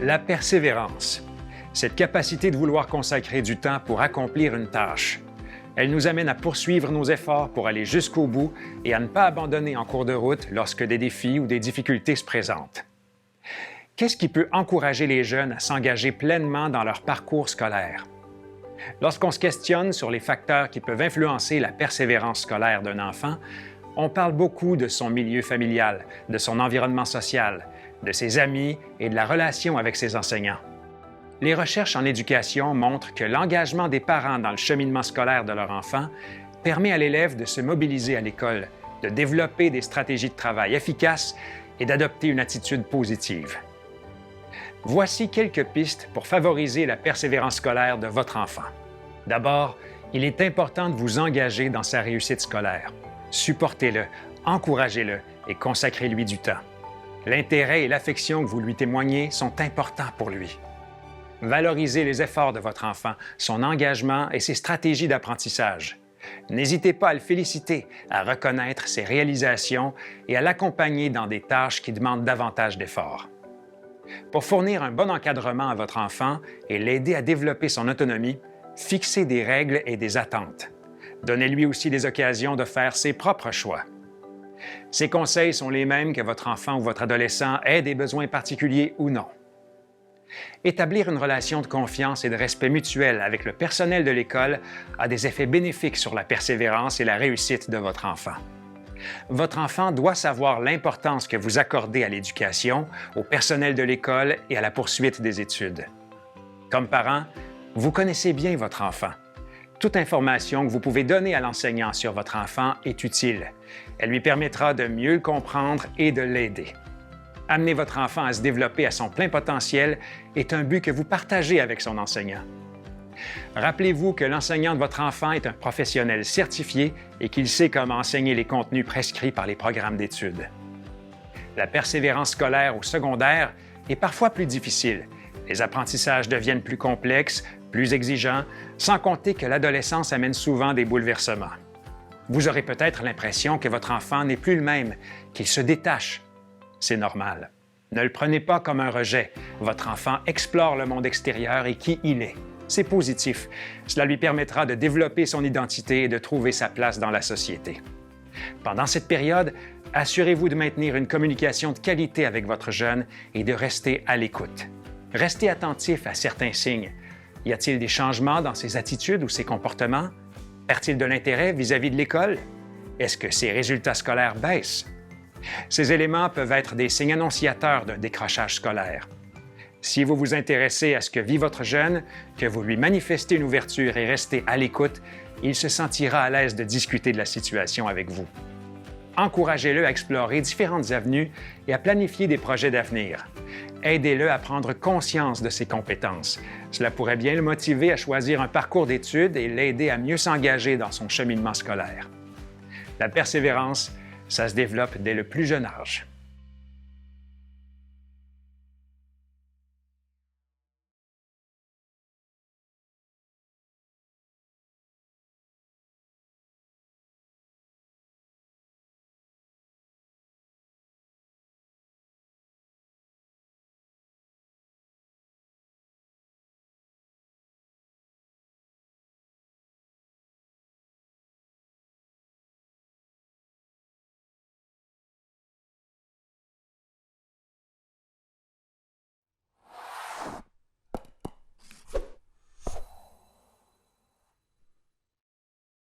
La persévérance. Cette capacité de vouloir consacrer du temps pour accomplir une tâche. Elle nous amène à poursuivre nos efforts pour aller jusqu'au bout et à ne pas abandonner en cours de route lorsque des défis ou des difficultés se présentent. Qu'est-ce qui peut encourager les jeunes à s'engager pleinement dans leur parcours scolaire? Lorsqu'on se questionne sur les facteurs qui peuvent influencer la persévérance scolaire d'un enfant, on parle beaucoup de son milieu familial, de son environnement social, de ses amis et de la relation avec ses enseignants. Les recherches en éducation montrent que l'engagement des parents dans le cheminement scolaire de leur enfant permet à l'élève de se mobiliser à l'école, de développer des stratégies de travail efficaces et d'adopter une attitude positive. Voici quelques pistes pour favoriser la persévérance scolaire de votre enfant. D'abord, il est important de vous engager dans sa réussite scolaire. Supportez-le, encouragez-le et consacrez-lui du temps. L'intérêt et l'affection que vous lui témoignez sont importants pour lui. Valorisez les efforts de votre enfant, son engagement et ses stratégies d'apprentissage. N'hésitez pas à le féliciter, à reconnaître ses réalisations et à l'accompagner dans des tâches qui demandent davantage d'efforts. Pour fournir un bon encadrement à votre enfant et l'aider à développer son autonomie, fixez des règles et des attentes. Donnez-lui aussi des occasions de faire ses propres choix. Ces conseils sont les mêmes que votre enfant ou votre adolescent ait des besoins particuliers ou non. Établir une relation de confiance et de respect mutuel avec le personnel de l'école a des effets bénéfiques sur la persévérance et la réussite de votre enfant. Votre enfant doit savoir l'importance que vous accordez à l'éducation, au personnel de l'école et à la poursuite des études. Comme parent, vous connaissez bien votre enfant. Toute information que vous pouvez donner à l'enseignant sur votre enfant est utile. Elle lui permettra de mieux le comprendre et de l'aider. Amener votre enfant à se développer à son plein potentiel est un but que vous partagez avec son enseignant. Rappelez-vous que l'enseignant de votre enfant est un professionnel certifié et qu'il sait comment enseigner les contenus prescrits par les programmes d'études. La persévérance scolaire au secondaire est parfois plus difficile. Les apprentissages deviennent plus complexes, plus exigeants, sans compter que l'adolescence amène souvent des bouleversements. Vous aurez peut-être l'impression que votre enfant n'est plus le même, qu'il se détache. C'est normal. Ne le prenez pas comme un rejet. Votre enfant explore le monde extérieur et qui il est. C'est positif. Cela lui permettra de développer son identité et de trouver sa place dans la société. Pendant cette période, assurez-vous de maintenir une communication de qualité avec votre jeune et de rester à l'écoute. Restez attentif à certains signes. Y a-t-il des changements dans ses attitudes ou ses comportements? Perd-il de l'intérêt vis-à-vis de l'école? Est-ce que ses résultats scolaires baissent? Ces éléments peuvent être des signes annonciateurs d'un décrochage scolaire. Si vous vous intéressez à ce que vit votre jeune, que vous lui manifestez une ouverture et restez à l'écoute, il se sentira à l'aise de discuter de la situation avec vous. Encouragez-le à explorer différentes avenues et à planifier des projets d'avenir. Aidez-le à prendre conscience de ses compétences. Cela pourrait bien le motiver à choisir un parcours d'études et l'aider à mieux s'engager dans son cheminement scolaire. La persévérance, ça se développe dès le plus jeune âge.